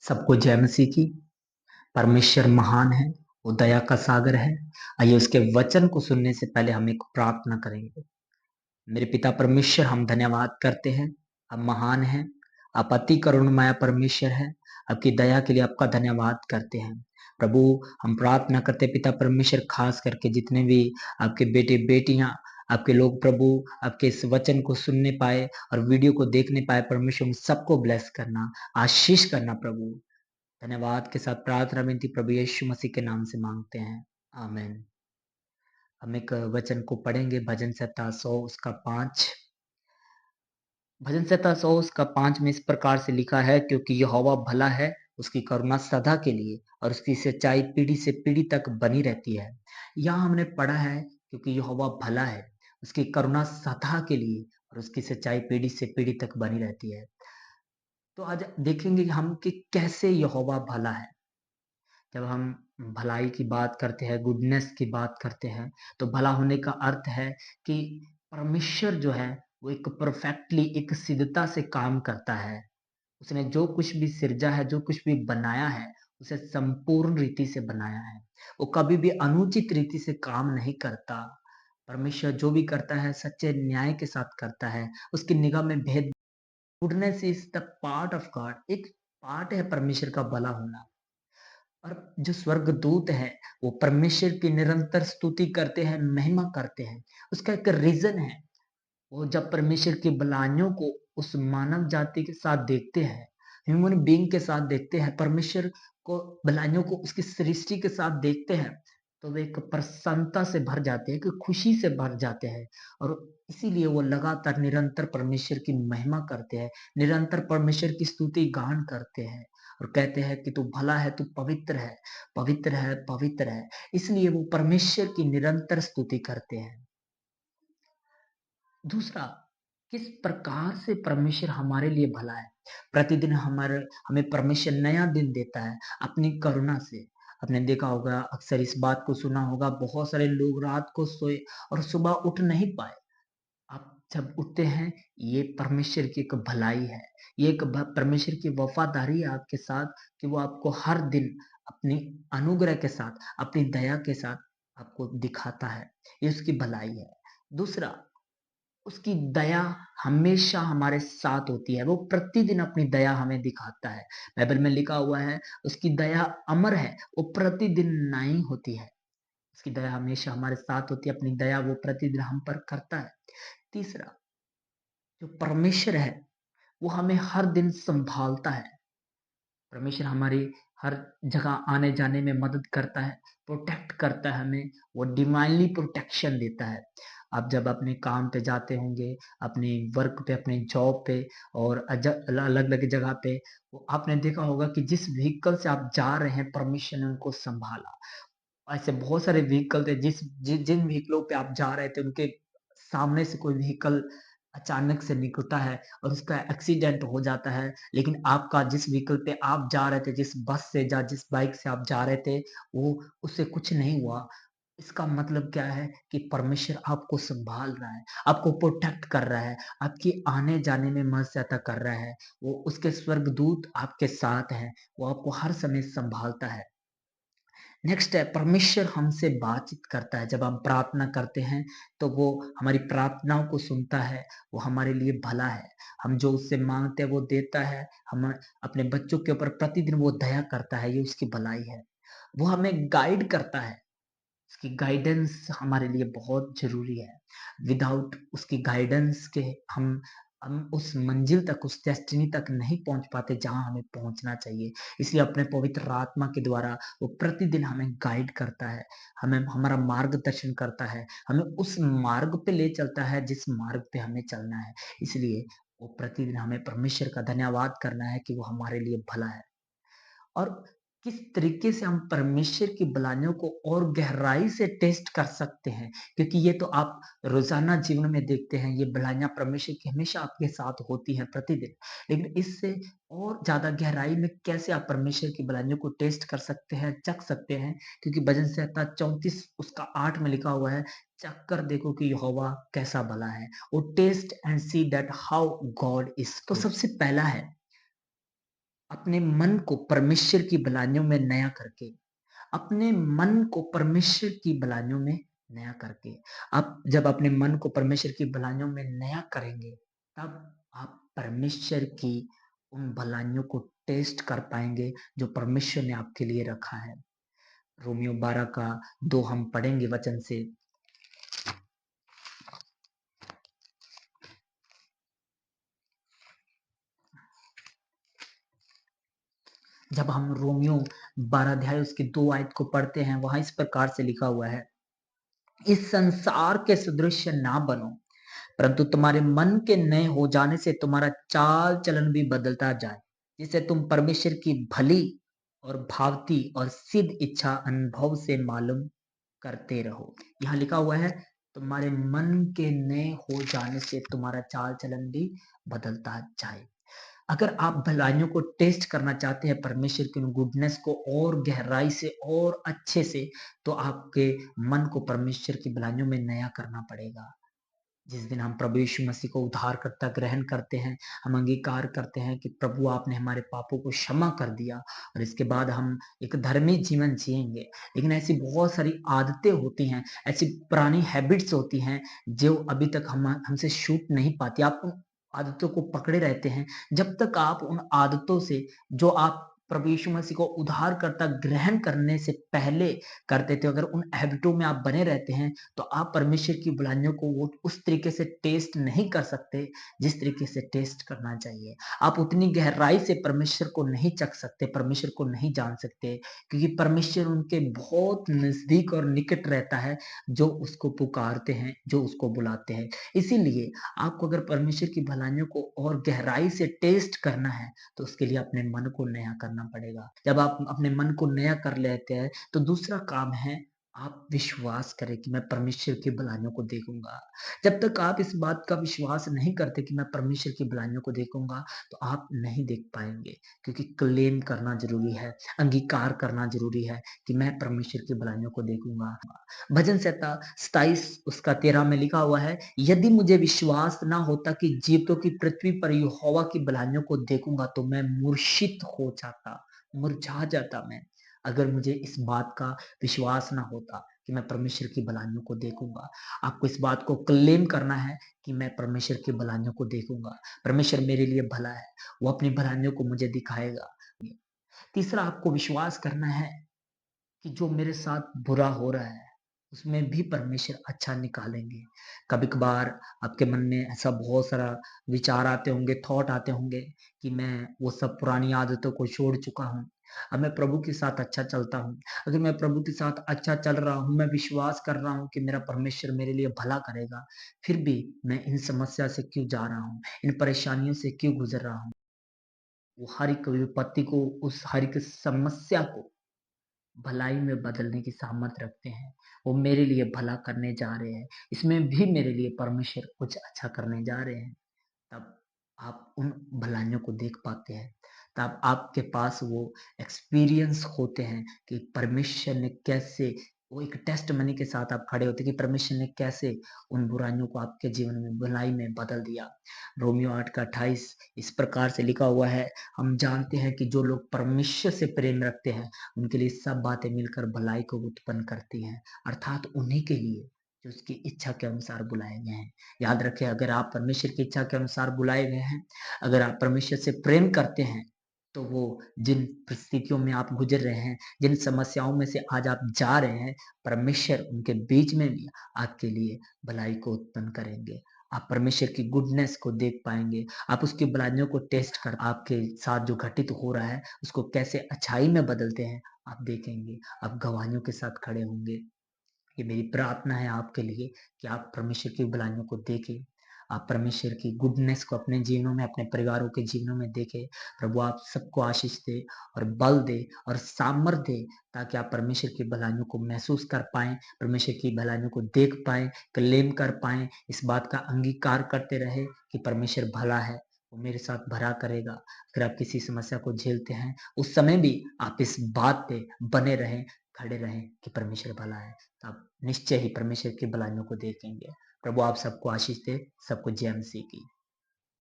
सबको जय मसीह की। परमेश्वर महान है, वो दया का सागर है। आइए उसके वचन को सुनने से पहले हम एक प्रार्थना करेंगे। मेरे पिता परमेश्वर, हम धन्यवाद करते हैं। आप महान हैं, आप अति करुणमय परमेश्वर है। आपकी दया के लिए आपका धन्यवाद करते हैं। प्रभु, हम प्रार्थना करते हैं पिता परमेश्वर, खास करके जितने भी आपके बेटे बेटियां, आपके लोग प्रभु, आपके इस वचन को सुनने पाए और वीडियो को देखने पाए, परमेश्वर उन सबको ब्लेस करना, आशीष करना प्रभु। धन्यवाद के साथ प्रार्थना विनती प्रभु यीशु मसीह के नाम से मांगते हैं, आमीन। हम एक वचन को पढ़ेंगे, भजन संहिता 100 उसका 5। भजन संहिता 100 उसका 5 में इस प्रकार से लिखा है, क्योंकि यहोवा भला है, उसकी करुणा सदा के लिए और उसकी सच्चाई पीढ़ी से पीढ़ी तक बनी रहती है। यहाँ हमने पढ़ा है, क्योंकि यहोवा भला है, उसकी करुणा सदा के लिए और उसकी सच्चाई पीढ़ी से पीढ़ी तक बनी रहती है। तो आज देखेंगे हम कि कैसे यहोवा भला है। जब हम भलाई की बात करते हैं, गुडनेस की बात करते हैं, तो भला होने का अर्थ है कि परमेश्वर जो है वो एक परफेक्टली, एक सिद्धता से काम करता है। उसने जो कुछ भी सिरजा है, जो कुछ भी बनाया है, उसे संपूर्ण रीति से बनाया है। वो कभी भी अनुचित रीति से काम नहीं करता। परमेश्वर जो भी करता है सच्चे न्याय के साथ करता है। उसकी निगाह में भेद, goodness is the part of God, एक पार्ट है परमेश्वर का भला होना। और जो स्वर्गदूत है वो परमेश्वर की निरंतर स्तुति करते हैं, महिमा करते हैं। उसका एक रीजन है। वो जब परमेश्वर की भलाइयों को उस मानव जाति के साथ देखते हैं, ह्यूमन बीइंग के साथ देखते हैं, परमेश्वर को भलाइयों को उसकी सृष्टि के साथ देखते हैं, तो वे एक प्रसन्नता से भर जाते हैं, एक खुशी से भर जाते हैं। और इसीलिए वो लगातार निरंतर परमेश्वर की महिमा करते हैं, निरंतर परमेश्वर की स्तुति गान करते हैं और कहते हैं कि तू भला है, तू पवित्र है, पवित्र है, पवित्र है। इसलिए वो परमेश्वर की निरंतर स्तुति करते हैं। दूसरा, किस प्रकार से परमेश्वर हमारे लिए भला है। प्रतिदिन हमें परमेश्वर नया दिन देता है अपनी करुणा से। आपने देखा होगा, अक्सर इस बात को सुना होगा, बहुत सारे लोग रात को सोए और सुबह उठ नहीं पाए। आप जब उठते हैं, ये परमेश्वर की एक भलाई है, ये एक परमेश्वर की वफादारी है आपके साथ, कि वो आपको हर दिन अपनी अनुग्रह के साथ, अपनी दया के साथ आपको दिखाता है। ये उसकी भलाई है। दूसरा, उसकी दया हमेशा हमारे साथ होती है। वो प्रतिदिन अपनी दया हमें दिखाता है। बाइबल में लिखा हुआ है, उसकी दया अमर है, वो प्रतिदिन नई होती है। उसकी दया हमेशा हमारे साथ होती है, अपनी दया वो प्रतिदिन हम पर करता है। तीसरा, जो परमेश्वर है वो हमें हर दिन संभालता है। परमेश्वर हमारी हर जगह आने जाने में मदद करता है, प्रोटेक्ट करता है हमें। वो डिवाइनली प्रोटेक्शन देता है। आप जब अपने काम पे जाते होंगे, अपने वर्क पे, अपने जॉब पे और अलग अलग जगह पे, वो आपने देखा होगा कि जिस व्हीकल से आप जा रहे हैं, परमेश्वर ने उनको संभाला। ऐसे बहुत सारे व्हीकल थे, जिन व्हीकलों पे आप जा रहे थे, उनके सामने से कोई व्हीकल अचानक से निकलता है और उसका एक्सीडेंट हो जाता है। लेकिन आपका जिस व्हीकल पे आप जा रहे थे, जिस बस से या जिस बाइक से आप जा रहे थे, वो उससे कुछ नहीं हुआ। इसका मतलब क्या है कि परमेश्वर आपको संभाल रहा है, आपको प्रोटेक्ट कर रहा है, आपकी आने जाने में मदद सहायता कर रहा है। वो उसके स्वर्गदूत आपके साथ हैं, वो आपको हर समय संभालता है। नेक्स्ट है, परमेश्वर हमसे बातचीत करता है। जब हम प्रार्थना करते हैं तो वो हमारी प्रार्थनाओं को सुनता है, वो हमारे लिए भला है। हम जो उससे मांगते हैं वो देता है। हम अपने बच्चों के ऊपर प्रतिदिन वो दया करता है, ये उसकी भलाई है। वो हमें गाइड करता है, उसकी गाइडेंस हमारे लिए बहुत जरूरी है। विदाउट उसकी गाइडेंस के हम उस मंजिल तक, उस डेस्टिनी तक नहीं पहुंच पाते जहां हमें पहुंचना चाहिए। इसलिए अपने पवित्र आत्मा के द्वारा वो प्रतिदिन हमें गाइड करता है, हमें हमारा मार्गदर्शन करता है, हमें उस मार्ग पे ले चलता है जिस मार्ग पे हमें चलना है। इसलिए वो प्रतिदिन हमें परमेश्वर का धन्यवाद करना है कि वो हमारे लिए भला है। और किस तरीके से हम परमेश्वर की भलाइयों को और गहराई से टेस्ट कर सकते हैं, क्योंकि ये तो आप रोजाना जीवन में देखते हैं, ये भलाइयां परमेश्वर की हमेशा आपके साथ होती हैं प्रतिदिन। लेकिन इससे और ज्यादा गहराई में कैसे आप परमेश्वर की भलाइयों को टेस्ट कर सकते हैं, चख सकते हैं, क्योंकि भजन संहिता 34 उसका 8 में लिखा हुआ है, चख कर देखो कि यहोवा कैसा भला है। वो test and see that how god is. तो सबसे पहला है अपने मन को परमेश्वर की भलाइयों में नया करके, अपने मन को परमेश्वर की भलाइयों में नया करके, आप जब अपने मन को परमेश्वर की भलाइयों में नया करेंगे, तब आप परमेश्वर की उन भलाइयों को टेस्ट कर पाएंगे जो परमेश्वर ने आपके लिए रखा है। रोमियो 12 का 2 हम पढ़ेंगे वचन से। जब हम रोमियो 12 अध्याय उसके 2 आयत को पढ़ते हैं, वहां इस प्रकार से लिखा हुआ है, इस संसार के सदृश ना बनो, परंतु तुम्हारे मन के नए हो जाने से तुम्हारा चाल चलन भी बदलता जाए, जिससे तुम परमेश्वर की भली और भावती और सिद्ध इच्छा अनुभव से मालूम करते रहो। यहाँ लिखा हुआ है, तुम्हारे मन के नए हो जाने से तुम्हारा चाल चलन भी बदलता जाए। अगर आप भलाइयों को टेस्ट करना चाहते हैं, परमेश्वर की गुडनेस को और गहराई से और अच्छे से, तो आपके मन को परमेश्वर की भलाइयों में नया करना पड़ेगा। जिस दिन हम प्रभु यीशु मसीह को उद्धारकर्ता ग्रहण करते हैं, हम अंगीकार करते हैं कि प्रभु आपने हमारे पापों को क्षमा कर दिया, और इसके बाद हम एक धर्मी जीवन जिएंगे। लेकिन ऐसी बहुत सारी आदतें होती हैं, ऐसी पुरानी हैबिट्स होती हैं जो अभी तक हम हमसे छूट नहीं पाती। आप उन आदतों को पकड़े रहते हैं। जब तक आप उन आदतों से, जो आप प्रभु यीशु मसीह को उद्धारकर्ता ग्रहण करने से पहले करते थे, अगर उन हैबिटों में आप बने रहते हैं, तो आप परमेश्वर की बुराइयों को वो उस तरीके से टेस्ट नहीं कर सकते जिस तरीके से टेस्ट करना चाहिए। आप उतनी गहराई से परमेश्वर को नहीं चख सकते, परमेश्वर को नहीं जान सकते, क्योंकि परमेश्वर उनके बहुत नजदीक और निकट रहता है जो उसको पुकारते हैं, जो उसको बुलाते हैं। इसीलिए आपको अगर परमेश्वर की भलाइयों को और गहराई से टेस्ट करना है, तो उसके लिए अपने मन को नया करना पड़ेगा। जब आप अपने मन को नया कर लेते हैं, तो दूसरा काम है, आप विश्वास करें कि मैं परमेश्वर की भलाइयों को देखूंगा। जब तक आप इस बात का विश्वास नहीं करते कि मैं परमेश्वर की भलाइयों को देखूंगा, तो आप नहीं देख पाएंगे, क्योंकि क्लेम करना जरूरी है, अंगीकार करना जरूरी है कि मैं परमेश्वर की भलाइयों को देखूंगा। भजन संहिता 27 उसका 13 में लिखा हुआ है, यदि मुझे विश्वास ना होता कि जीवतों की पृथ्वी पर यहोवा की भलाइयों को देखूंगा, तो मैं मूर्छित हो जाता, मुरझा जाता मैं। अगर मुझे इस बात का विश्वास ना होता कि मैं परमेश्वर की भलाइयों को देखूंगा। आपको इस बात को क्लेम करना है कि मैं परमेश्वर की भलाइयों को देखूंगा। परमेश्वर मेरे लिए भला है, वो अपनी भलाइयों को मुझे दिखाएगा। तीसरा, आपको विश्वास करना है कि जो मेरे साथ बुरा हो रहा है, उसमें भी परमेश्वर अच्छा निकालेंगे। कभी कभार आपके मन में ऐसा बहुत सारा विचार आते होंगे, थॉट आते होंगे कि मैं वो सब पुरानी आदतों को छोड़ चुका हूँ, अब मैं प्रभु के साथ अच्छा चलता हूँ। अगर मैं प्रभु के साथ अच्छा चल रहा हूँ, मैं विश्वास कर रहा हूँ कि मेरा परमेश्वर मेरे लिए भला करेगा, फिर भी मैं इन समस्या से क्यों जा रहा हूँ, इन परेशानियों से क्यों गुजर रहा हूँ। वो हर एक विपत्ति को, उस हर एक समस्या को भलाई में बदलने की सामर्थ रखते हैं। वो मेरे लिए भला करने जा रहे हैं, इसमें भी मेरे लिए परमेश्वर कुछ अच्छा करने जा रहे हैं। तब आप उन भलाइयों को देख पाते हैं, तब आपके पास वो एक्सपीरियंस होते हैं कि परमेश्वर ने कैसे, वो एक टेस्ट मनी के साथ आप खड़े होते हैं कि परमेश्वर ने कैसे उन बुराइयों को आपके जीवन में भलाई में बदल दिया। रोमियो 8 का 28 इस प्रकार से लिखा हुआ है, हम जानते हैं कि जो लोग परमेश्वर से प्रेम रखते हैं, उनके लिए सब बातें मिलकर भलाई को उत्पन्न करती हैं, अर्थात उन्हीं के लिए जो उसकी इच्छा के अनुसार बुलाए गए हैं। याद रखें, अगर आप परमेश्वर की इच्छा के अनुसार बुलाए गए हैं, अगर आप परमेश्वर से प्रेम करते हैं, तो वो जिन परिस्थितियों में आप गुजर रहे हैं, जिन समस्याओं में से आज आप जा रहे हैं, परमेश्वर उनके बीच में भी आपके लिए भलाई को उत्पन्न करेंगे। आप परमेश्वर की गुडनेस को देख पाएंगे, आप उसकी भलाइयों को टेस्ट कर, आपके साथ जो घटित हो रहा है उसको कैसे अच्छाई में बदलते हैं, आप देखेंगे, आप गवाहियों के साथ खड़े होंगे। ये मेरी प्रार्थना है आपके लिए कि आप परमेश्वर की भलाइयों को देखें, आप परमेश्वर की गुडनेस को अपने जीवनों में, अपने परिवारों के जीवनों में देखें। प्रभु आप सबको आशीष दे और बल दे और सामर्थ दे, ताकि आप परमेश्वर की भलाइयों को महसूस कर पाएं, परमेश्वर की भलाइयों को देख पाएं, क्लेम कर पाएं, इस बात का अंगीकार करते रहे कि परमेश्वर भला है, वो मेरे साथ भला करेगा। अगर आप किसी समस्या को झेलते हैं, उस समय भी आप इस बात पे बने रहें, खड़े रहें कि परमेश्वर भला है, तो आप निश्चय ही परमेश्वर की भलाइयों को देखेंगे। प्रभु आप सबको आशीष दे। सबको जय मसीह की।